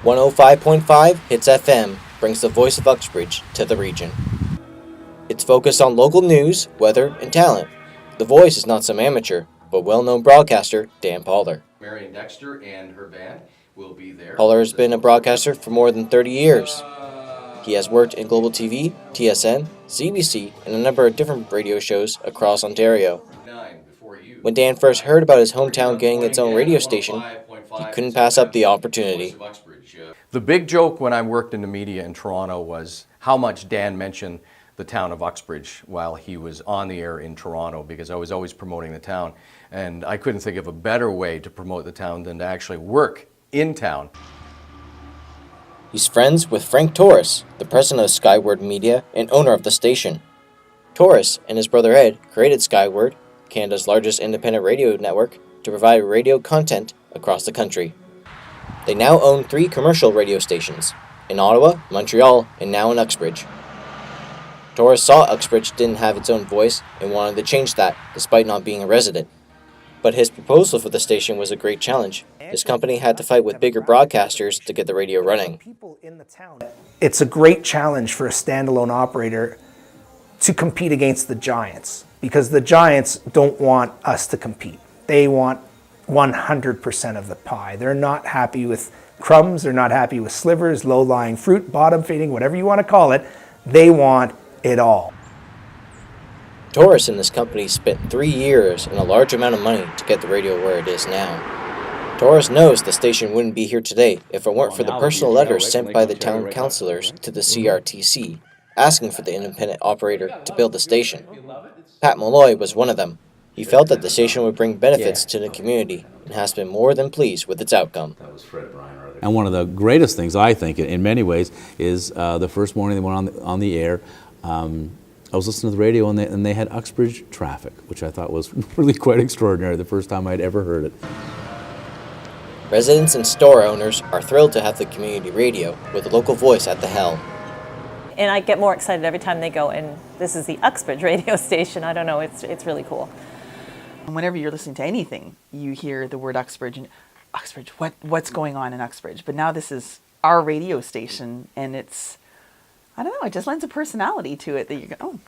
105.5 HitsFM brings the Voice of Uxbridge to the region. It's focused on local news, weather, and talent. The Voice is not some amateur, but well-known broadcaster Dan Pollard. Marion Dexter and her band will be there. Pollard has been a broadcaster for more than 30 years. He has worked in Global TV, TSN, CBC, and a number of different radio shows across Ontario. When Dan first heard about his hometown getting its own radio station, he couldn't pass up the opportunity. The big joke when I worked in the media in Toronto was how much Dan mentioned the town of Uxbridge while he was on the air in Toronto, because I was always promoting the town. And I couldn't think of a better way to promote the town than to actually work in town. He's friends with Frank Torres, the president of Skywords Media and owner of the station. Torres and his brother Ed created Skyward, Canada's largest independent radio network, to provide radio content across the country. They now own 3 commercial radio stations, in Ottawa, Montreal, and now in Uxbridge. Torres saw Uxbridge didn't have its own voice and wanted to change that, despite not being a resident. But his proposal for the station was a great challenge. His company had to fight with bigger broadcasters to get the radio running. It's a great challenge for a standalone operator to compete against the giants, because the giants don't want us to compete. They want 100% of the pie. They're not happy with crumbs, they're not happy with slivers, low-lying fruit, bottom feeding, whatever you want to call it. They want it all. Torres and his company spent 3 years and a large amount of money to get the radio where it is now. Torres knows the station wouldn't be here today if it weren't for the personal letters sent by the town councillors to the CRTC, asking for the independent operator to build the station. Pat Malloy was one of them. He felt that the station would bring benefits to the community and has been more than pleased with its outcome. And one of the greatest things, I think, in many ways, is the first morning they went on the air, I was listening to the radio and they had Uxbridge traffic, which I thought was really quite extraordinary, the first time I'd ever heard it. Residents and store owners are thrilled to have the community radio with a local voice at the helm. And I get more excited every time they go, and this is the Uxbridge radio station. I don't know, it's really cool. Whenever you're listening to anything, you hear the word Uxbridge, and Uxbridge, what's going on in Uxbridge? But now this is our radio station, and it's, I don't know, it just lends a personality to it that you go, oh,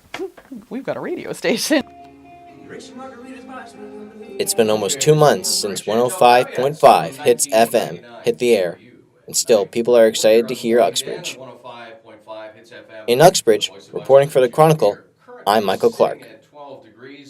we've got a radio station. It's been almost 2 months since 105.5 HitsFM hit the air, and still people are excited to hear Uxbridge. In Uxbridge, reporting for the Chronicle, I'm Michael Clark.